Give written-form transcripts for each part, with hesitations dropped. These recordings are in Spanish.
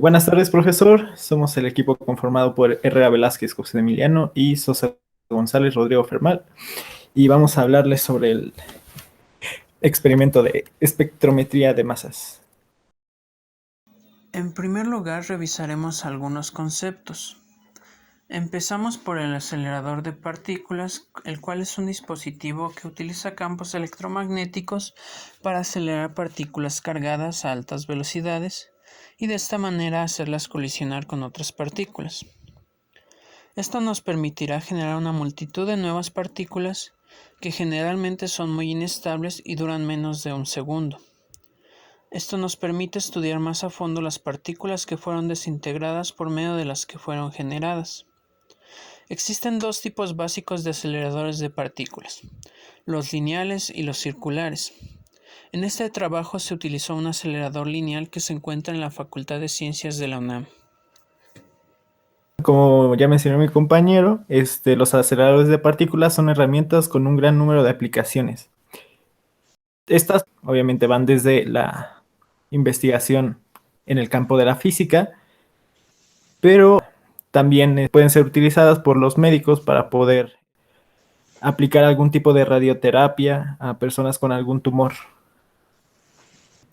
Buenas tardes, profesor. Somos el equipo conformado por Herrera Velázquez, José Emiliano y Sosa González, Rodrigo Fermal. Y vamos a hablarles sobre el experimento de espectrometría de masas. En primer lugar, revisaremos algunos conceptos. Empezamos por el acelerador de partículas, el cual es un dispositivo que utiliza campos electromagnéticos para acelerar partículas cargadas a altas velocidades y de esta manera hacerlas colisionar con otras partículas. Esto nos permitirá generar una multitud de nuevas partículas que generalmente son muy inestables y duran menos de un segundo. Esto nos permite estudiar más a fondo las partículas que fueron desintegradas por medio de las que fueron generadas. Existen dos tipos básicos de aceleradores de partículas, los lineales y los circulares. En este trabajo se utilizó un acelerador lineal que se encuentra en la Facultad de Ciencias de la UNAM. Como ya mencionó mi compañero, los aceleradores de partículas son herramientas con un gran número de aplicaciones. Estas obviamente van desde la investigación en el campo de la física, pero también pueden ser utilizadas por los médicos para poder aplicar algún tipo de radioterapia a personas con algún tumor.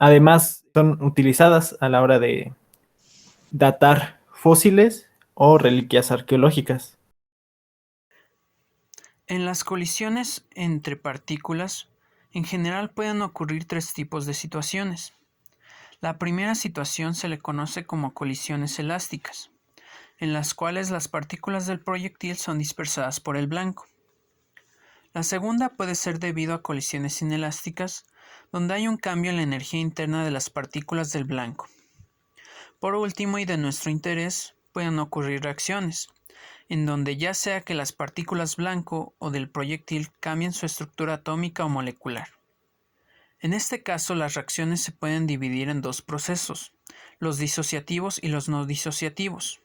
Además, son utilizadas a la hora de datar fósiles o reliquias arqueológicas. En las colisiones entre partículas, en general pueden ocurrir tres tipos de situaciones. La primera situación se le conoce como colisiones elásticas, en las cuales las partículas del proyectil son dispersadas por el blanco. La segunda puede ser debido a colisiones inelásticas, donde hay un cambio en la energía interna de las partículas del blanco. Por último, y de nuestro interés, pueden ocurrir reacciones, en donde ya sea que las partículas blanco o del proyectil cambien su estructura atómica o molecular. En este caso, las reacciones se pueden dividir en dos procesos, los disociativos y los no disociativos.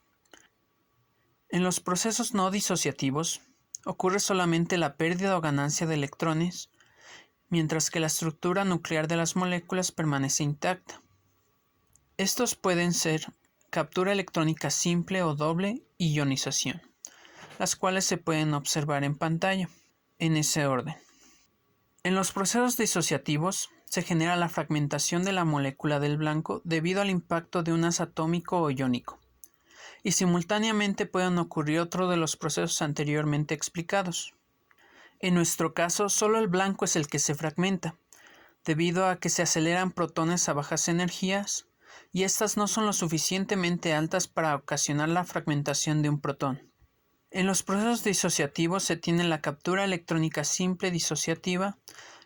En los procesos no disociativos, ocurre solamente la pérdida o ganancia de electrones, mientras que la estructura nuclear de las moléculas permanece intacta. Estos pueden ser captura electrónica simple o doble y ionización, las cuales se pueden observar en pantalla, en ese orden. En los procesos disociativos, se genera la fragmentación de la molécula del blanco debido al impacto de un haz atómico o iónico, y simultáneamente pueden ocurrir otro de los procesos anteriormente explicados. En nuestro caso, solo el blanco es el que se fragmenta, debido a que se aceleran protones a bajas energías, y estas no son lo suficientemente altas para ocasionar la fragmentación de un protón. En los procesos disociativos se tiene la captura electrónica simple disociativa,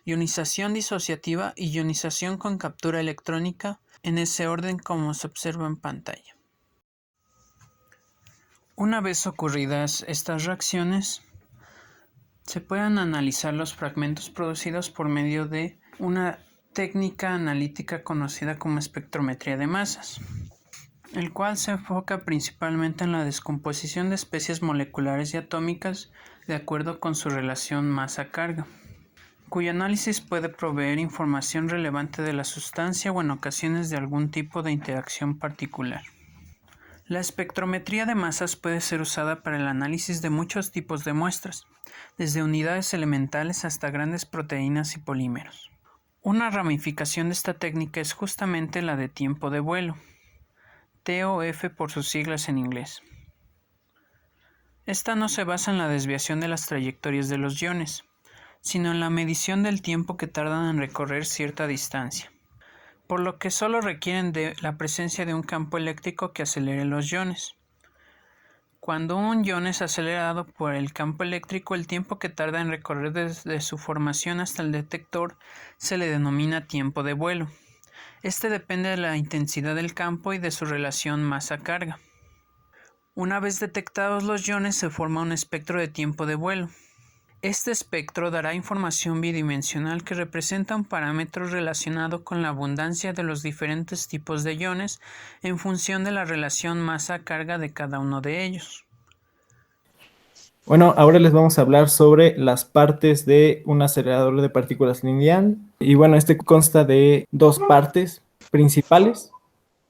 ionización disociativa y ionización con captura electrónica, en ese orden como se observa en pantalla. Una vez ocurridas estas reacciones, se pueden analizar los fragmentos producidos por medio de una técnica analítica conocida como espectrometría de masas, el cual se enfoca principalmente en la descomposición de especies moleculares y atómicas de acuerdo con su relación masa-carga, cuyo análisis puede proveer información relevante de la sustancia o en ocasiones de algún tipo de interacción particular. La espectrometría de masas puede ser usada para el análisis de muchos tipos de muestras, desde unidades elementales hasta grandes proteínas y polímeros. Una ramificación de esta técnica es justamente la de tiempo de vuelo, TOF por sus siglas en inglés. Esta no se basa en la desviación de las trayectorias de los iones, sino en la medición del tiempo que tardan en recorrer cierta distancia, por lo que solo requieren de la presencia de un campo eléctrico que acelere los iones. Cuando un ion es acelerado por el campo eléctrico, el tiempo que tarda en recorrer desde su formación hasta el detector se le denomina tiempo de vuelo. Este depende de la intensidad del campo y de su relación masa-carga. Una vez detectados los iones, se forma un espectro de tiempo de vuelo. Este espectro dará información bidimensional que representa un parámetro relacionado con la abundancia de los diferentes tipos de iones en función de la relación masa-carga de cada uno de ellos. Bueno, ahora les vamos a hablar sobre las partes de un acelerador de partículas lineal. Y bueno, este consta de dos partes principales.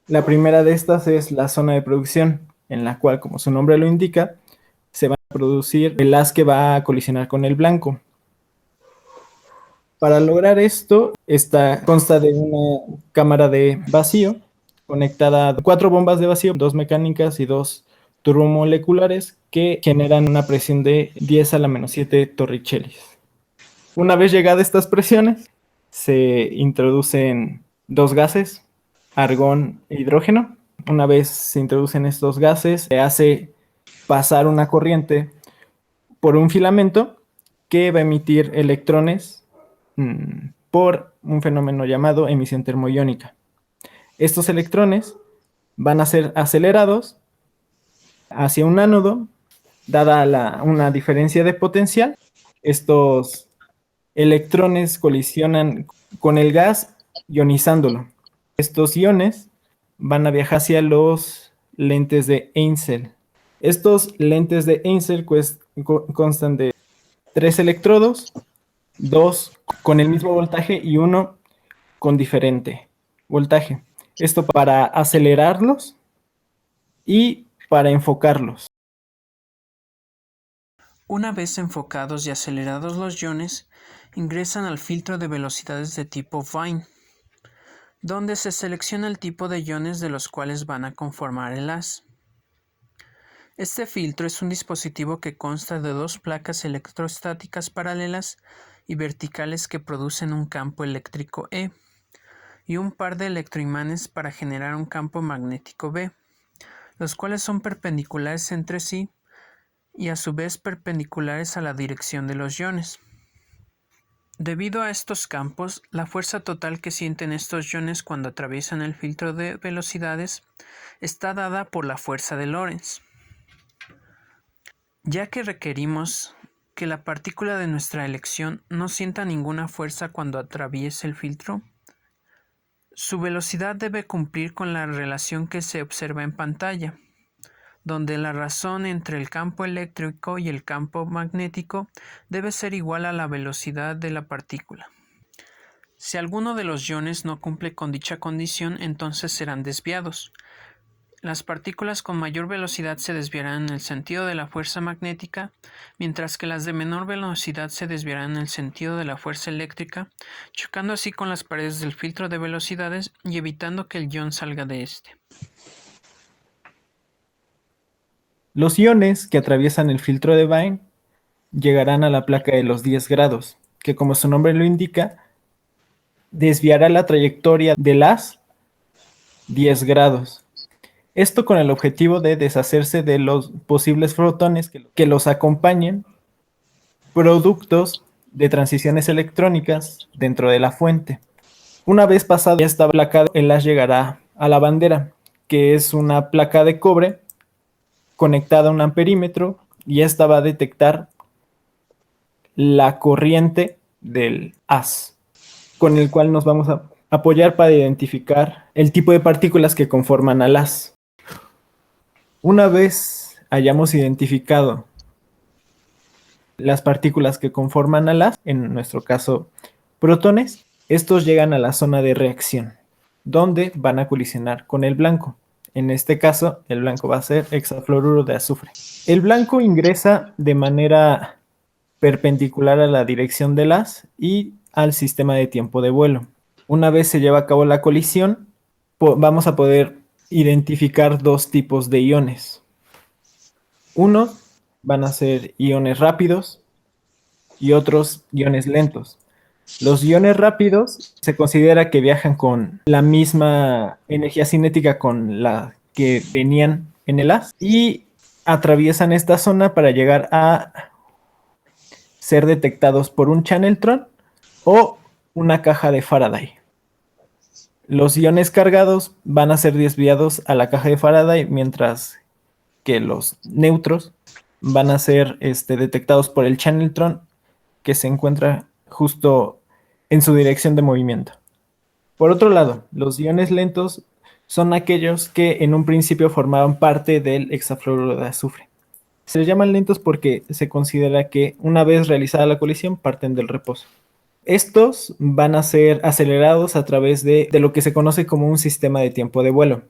La primera de estas es la zona de producción, en la cual, como su nombre lo indica, se va a producir el haz que va a colisionar con el blanco. Para lograr esto, consta de una cámara de vacío conectada a 4 bombas de vacío, 2 mecánicas y 2 turbomoleculares que generan una presión de 10 a la menos 7 torricellis. Una vez llegadas estas presiones, se introducen 2 gases, argón e hidrógeno. Una vez se introducen estos gases, se hace pasar una corriente por un filamento que va a emitir electrones por un fenómeno llamado emisión termoiónica. Estos electrones van a ser acelerados hacia un ánodo, dada una diferencia de potencial. Estos electrones colisionan con el gas ionizándolo. Estos iones van a viajar hacia los lentes de Einzel. Estos lentes de Einzel constan de 3 electrodos, 2 con el mismo voltaje y 1 con diferente voltaje. Esto para acelerarlos y para enfocarlos. Una vez enfocados y acelerados los iones, ingresan al filtro de velocidades de tipo Vine, donde se selecciona el tipo de iones de los cuales van a conformar el haz. Este filtro es un dispositivo que consta de 2 placas electrostáticas paralelas y verticales que producen un campo eléctrico E y un par de electroimanes para generar un campo magnético B, los cuales son perpendiculares entre sí y a su vez perpendiculares a la dirección de los iones. Debido a estos campos, la fuerza total que sienten estos iones cuando atraviesan el filtro de velocidades está dada por la fuerza de Lorentz. Ya que requerimos que la partícula de nuestra elección no sienta ninguna fuerza cuando atraviese el filtro, su velocidad debe cumplir con la relación que se observa en pantalla, donde la razón entre el campo eléctrico y el campo magnético debe ser igual a la velocidad de la partícula. Si alguno de los iones no cumple con dicha condición, entonces serán desviados. Las partículas con mayor velocidad se desviarán en el sentido de la fuerza magnética, mientras que las de menor velocidad se desviarán en el sentido de la fuerza eléctrica, chocando así con las paredes del filtro de velocidades y evitando que el ion salga de este. Los iones que atraviesan el filtro de Vine llegarán a la placa de los 10 grados, que como su nombre lo indica, desviará la trayectoria del haz 10 grados. Esto con el objetivo de deshacerse de los posibles fotones que los acompañen, productos de transiciones electrónicas dentro de la fuente. Una vez pasada esta placa, el haz llegará a la bandera, que es una placa de cobre conectada a un amperímetro, y esta va a detectar la corriente del haz, con el cual nos vamos a apoyar para identificar el tipo de partículas que conforman al haz. Una vez hayamos identificado las partículas que conforman al haz, en nuestro caso protones, estos llegan a la zona de reacción, donde van a colisionar con el blanco. En este caso, el blanco va a ser hexafluoruro de azufre. El blanco ingresa de manera perpendicular a la dirección del haz y al sistema de tiempo de vuelo. Una vez se lleva a cabo la colisión, vamos a poder identificar 2 tipos de iones. Uno van a ser iones rápidos y otros iones lentos. Los iones rápidos se considera que viajan con la misma energía cinética con la que venían en el haz y atraviesan esta zona para llegar a ser detectados por un Channeltron o una caja de Faraday. Los iones cargados van a ser desviados a la caja de Faraday, mientras que los neutros van a ser detectados por el Channeltron, que se encuentra justo en su dirección de movimiento. Por otro lado, los iones lentos son aquellos que en un principio formaban parte del hexafluoruro de azufre. Se les llaman lentos porque se considera que una vez realizada la colisión parten del reposo. Estos van a ser acelerados a través de lo que se conoce como un sistema de tiempo de vuelo.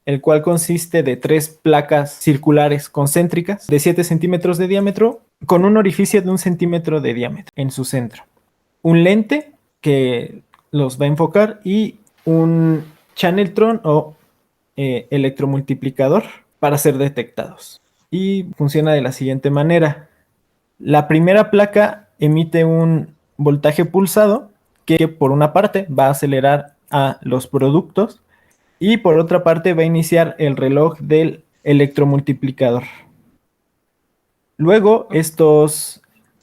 el cual consiste de 3 placas circulares concéntricas de 7 centímetros de diámetro con un orificio de 1 centímetro de diámetro en su centro. Un lente que los va a enfocar y un Channeltron o electromultiplicador para ser detectados. Y funciona de la siguiente manera. La primera placa emite un voltaje pulsado que por una parte va a acelerar a los productos y por otra parte va a iniciar el reloj del electromultiplicador. Luego estos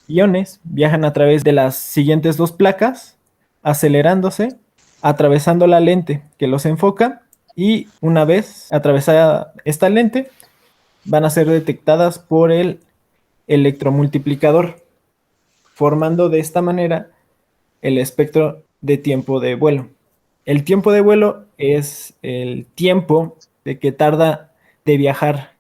iones viajan a través de las siguientes 2 placas, acelerándose, atravesando la lente que los enfoca y una vez atravesada esta lente van a ser detectadas por el electromultiplicador, formando de esta manera el espectro de tiempo de vuelo. El tiempo de vuelo es el tiempo de que tarda de viajar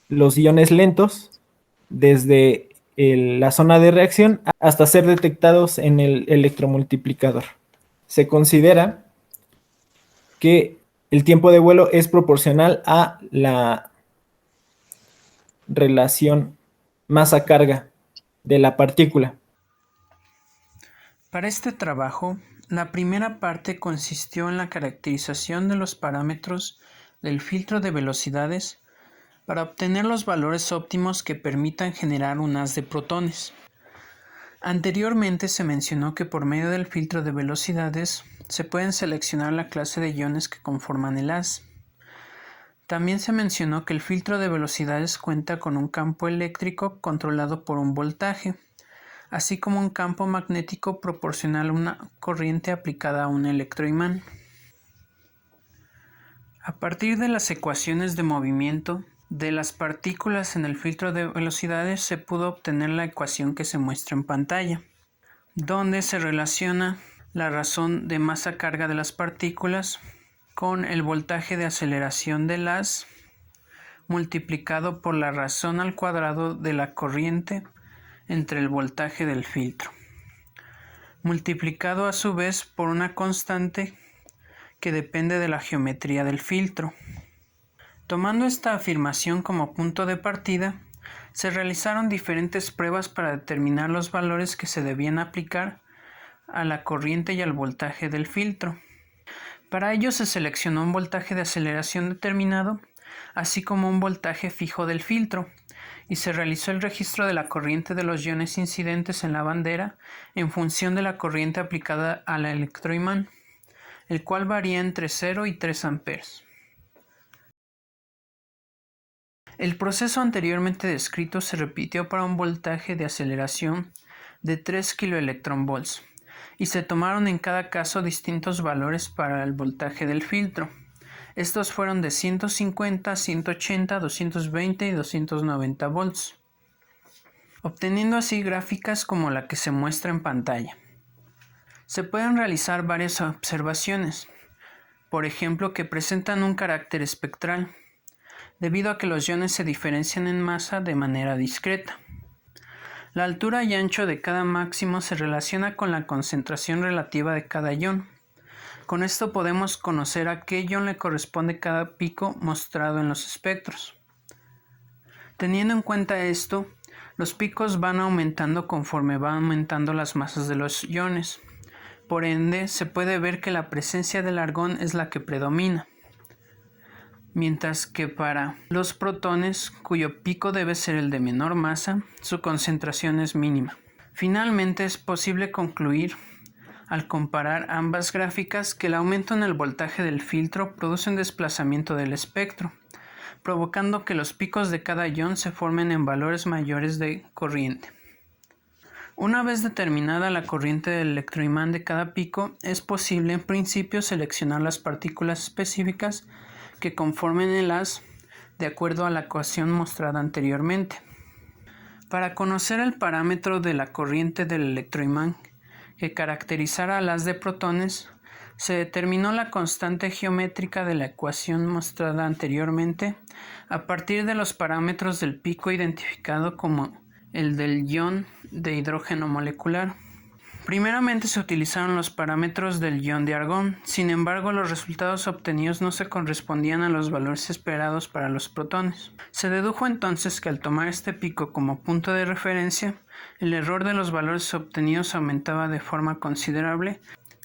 los iones lentos desde la zona de reacción hasta ser detectados en el electromultiplicador. Se considera que el tiempo de vuelo es proporcional a la relación masa-carga de la partícula. Para este trabajo, la primera parte consistió en la caracterización de los parámetros del filtro de velocidades para obtener los valores óptimos que permitan generar un haz de protones. Anteriormente se mencionó que por medio del filtro de velocidades se pueden seleccionar la clase de iones que conforman el haz. También se mencionó que el filtro de velocidades cuenta con un campo eléctrico controlado por un voltaje, así como un campo magnético proporcional a una corriente aplicada a un electroimán. A partir de las ecuaciones de movimiento de las partículas en el filtro de velocidades se pudo obtener la ecuación que se muestra en pantalla, donde se relaciona la razón de masa-carga de las partículas con el voltaje de aceleración del haz multiplicado por la razón al cuadrado de la corriente entre el voltaje del filtro, multiplicado a su vez por una constante que depende de la geometría del filtro. Tomando esta afirmación como punto de partida, se realizaron diferentes pruebas para determinar los valores que se debían aplicar a la corriente y al voltaje del filtro. Para ello se seleccionó un voltaje de aceleración determinado, así como un voltaje fijo del filtro, y se realizó el registro de la corriente de los iones incidentes en la bandera en función de la corriente aplicada al electroimán, el cual varía entre 0 y 3 amperes. El proceso anteriormente descrito se repitió para un voltaje de aceleración de 3 kV y se tomaron en cada caso distintos valores para el voltaje del filtro. Estos fueron de 150, 180, 220 y 290 volts, obteniendo así gráficas como la que se muestra en pantalla. Se pueden realizar varias observaciones, por ejemplo que presentan un carácter espectral, debido a que los iones se diferencian en masa de manera discreta. La altura y ancho de cada máximo se relaciona con la concentración relativa de cada ion. Con esto podemos conocer a qué ion le corresponde cada pico mostrado en los espectros. Teniendo en cuenta esto, los picos van aumentando conforme van aumentando las masas de los iones. Por ende, se puede ver que la presencia del argón es la que predomina, mientras que para los protones, cuyo pico debe ser el de menor masa, su concentración es mínima. Finalmente, es posible concluir, al comparar ambas gráficas, que el aumento en el voltaje del filtro produce un desplazamiento del espectro, provocando que los picos de cada ion se formen en valores mayores de corriente. Una vez determinada la corriente del electroimán de cada pico, es posible en principio seleccionar las partículas específicas que conformen el haz de acuerdo a la ecuación mostrada anteriormente. Para conocer el parámetro de la corriente del electroimán que caracterizara al haz de protones, se determinó la constante geométrica de la ecuación mostrada anteriormente a partir de los parámetros del pico identificado como el del ion de hidrógeno molecular. Primeramente se utilizaron los parámetros del ion de argón, sin embargo los resultados obtenidos no se correspondían a los valores esperados para los protones. Se dedujo entonces que al tomar este pico como punto de referencia, el error de los valores obtenidos aumentaba de forma considerable,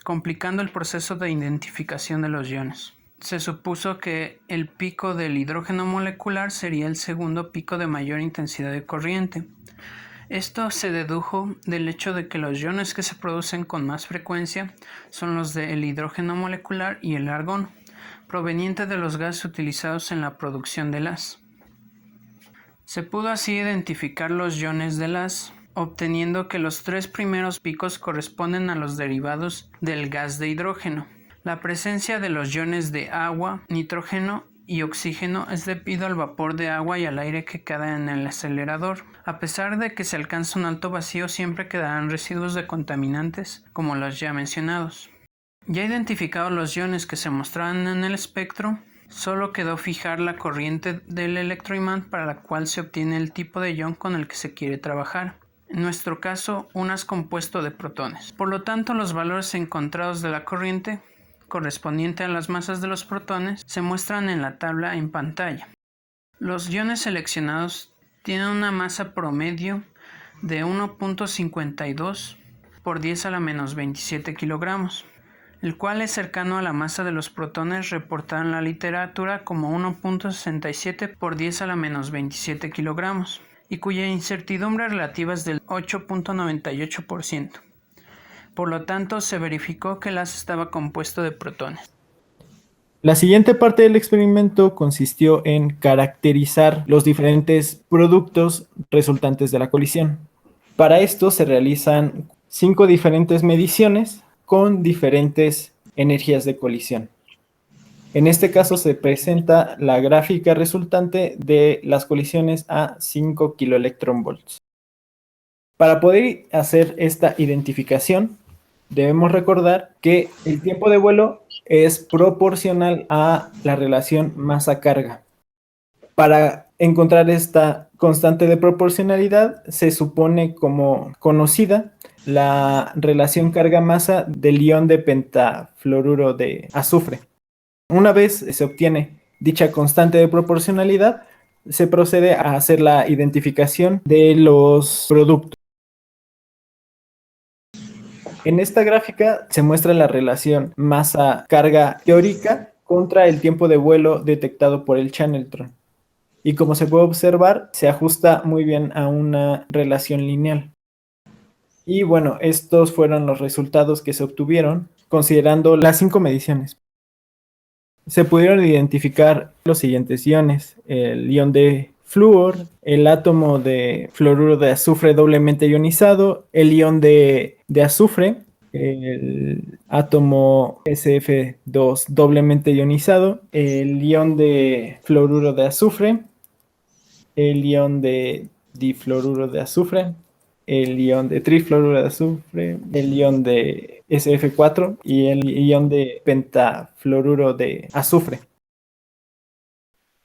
complicando el proceso de identificación de los iones. Se supuso que el pico del hidrógeno molecular sería el segundo pico de mayor intensidad de corriente. Esto se dedujo del hecho de que los iones que se producen con más frecuencia son los del hidrógeno molecular y el argón, proveniente de los gases utilizados en la producción de las. Se pudo así identificar los iones de las, obteniendo que los tres primeros picos corresponden a los derivados del gas de hidrógeno. La presencia de los iones de agua, nitrógeno y oxígeno es debido al vapor de agua y al aire que queda en el acelerador. A pesar de que se alcanza un alto vacío, siempre quedarán residuos de contaminantes, como los ya mencionados. Ya identificados los iones que se mostraban en el espectro, solo quedó fijar la corriente del electroimán para la cual se obtiene el tipo de ion con el que se quiere trabajar. En nuestro caso, un haz compuesto de protones. Por lo tanto, los valores encontrados de la corriente correspondiente a las masas de los protones se muestran en la tabla en pantalla. Los iones seleccionados tienen una masa promedio de 1.52 por 10 a la menos 27 kilogramos, el cual es cercano a la masa de los protones reportada en la literatura como 1.67 por 10 a la menos 27 kilogramos, y cuya incertidumbre relativa es del 8.98%. Por lo tanto, se verificó que el haz estaba compuesto de protones. La siguiente parte del experimento consistió en caracterizar los diferentes productos resultantes de la colisión. Para esto se realizan 5 diferentes mediciones con diferentes energías de colisión. En este caso se presenta la gráfica resultante de las colisiones a 5 kiloelectronvolts. Para poder hacer esta identificación, debemos recordar que el tiempo de vuelo es proporcional a la relación masa-carga. Para encontrar esta constante de proporcionalidad, se supone como conocida la relación carga-masa del ion de pentafluoruro de azufre. Una vez se obtiene dicha constante de proporcionalidad, se procede a hacer la identificación de los productos. En esta gráfica se muestra la relación masa-carga teórica contra el tiempo de vuelo detectado por el Channeltron. Y como se puede observar, se ajusta muy bien a una relación lineal. Y bueno, estos fueron los resultados que se obtuvieron considerando las 5 mediciones. Se pudieron identificar los siguientes iones: el ion de flúor, el átomo de fluoruro de azufre doblemente ionizado, el ion de azufre, el átomo SF2 doblemente ionizado, el ion de fluoruro de azufre, el ion de difluoruro de azufre, el ion de trifluoruro de azufre, el ion de SF4 y el ion de pentafluoruro de azufre.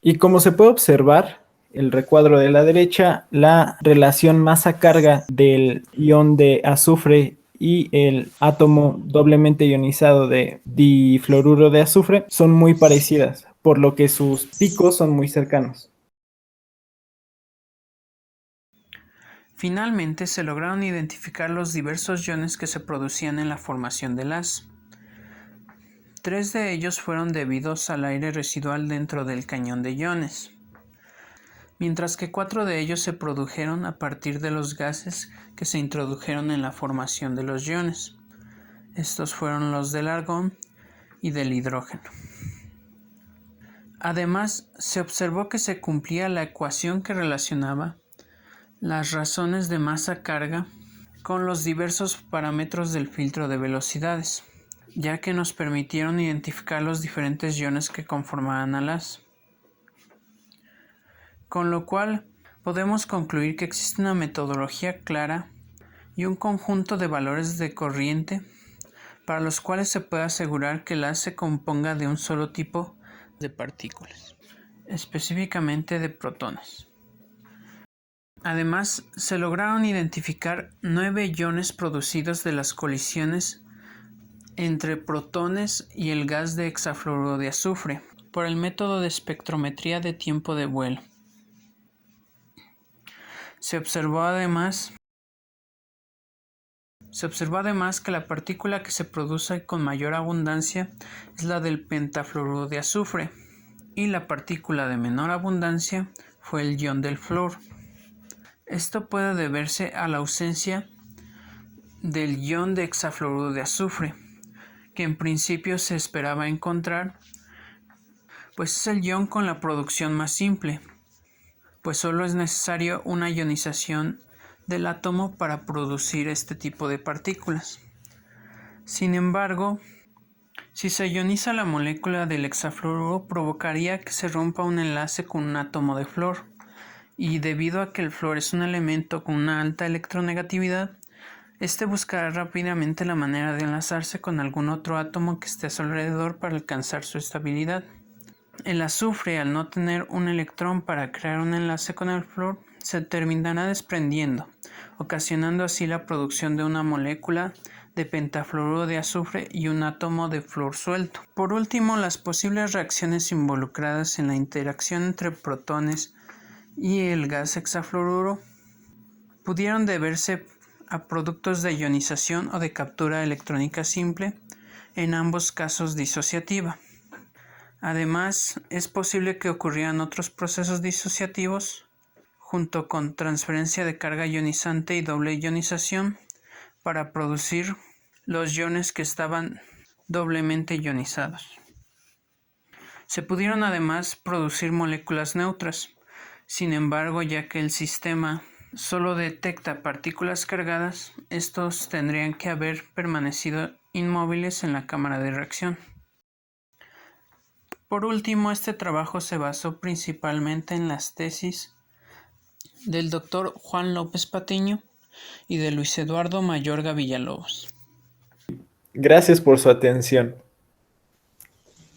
Y como se puede observar, el recuadro de la derecha, la relación masa-carga del ion de azufre y el átomo doblemente ionizado de difluoruro de azufre son muy parecidas, por lo que sus picos son muy cercanos. Finalmente, se lograron identificar los diversos iones que se producían en la formación del haz. 3 de ellos fueron debidos al aire residual dentro del cañón de iones, mientras que 4 de ellos se produjeron a partir de los gases que se introdujeron en la formación de los iones. Estos fueron los del argón y del hidrógeno. Además, se observó que se cumplía la ecuación que relacionaba las razones de masa-carga con los diversos parámetros del filtro de velocidades, ya que nos permitieron identificar los diferentes iones que conformaban al haz. Con lo cual, podemos concluir que existe una metodología clara y un conjunto de valores de corriente para los cuales se puede asegurar que el haz se componga de un solo tipo de partículas, específicamente de protones. Además, se lograron identificar 9 iones producidos de las colisiones entre protones y el gas de hexafluoruro de azufre por el método de espectrometría de tiempo de vuelo. Se observó además que la partícula que se produce con mayor abundancia es la del pentafluoruro de azufre y la partícula de menor abundancia fue el ion del flúor. Esto puede deberse a la ausencia del ion de hexafluoruro de azufre, que en principio se esperaba encontrar, pues es el ion con la producción más simple, pues solo es necesario una ionización del átomo para producir este tipo de partículas. Sin embargo, si se ioniza la molécula del hexafluoruro, provocaría que se rompa un enlace con un átomo de flúor, y debido a que el flúor es un elemento con una alta electronegatividad, este buscará rápidamente la manera de enlazarse con algún otro átomo que esté a su alrededor para alcanzar su estabilidad. El azufre, al no tener un electrón para crear un enlace con el flúor, se terminará desprendiendo, ocasionando así la producción de una molécula de pentafluoruro de azufre y un átomo de flúor suelto. Por último, las posibles reacciones involucradas en la interacción entre protones y el gas hexafluoruro pudieron deberse a productos de ionización o de captura electrónica simple, en ambos casos disociativa. Además, es posible que ocurrieran otros procesos disociativos, junto con transferencia de carga ionizante y doble ionización, para producir los iones que estaban doblemente ionizados. Se pudieron además producir moléculas neutras. Sin embargo, ya que el sistema solo detecta partículas cargadas, estos tendrían que haber permanecido inmóviles en la cámara de reacción. Por último, este trabajo se basó principalmente en las tesis del Dr. Juan López Patiño y de Luis Eduardo Mayorga Villalobos. Gracias por su atención.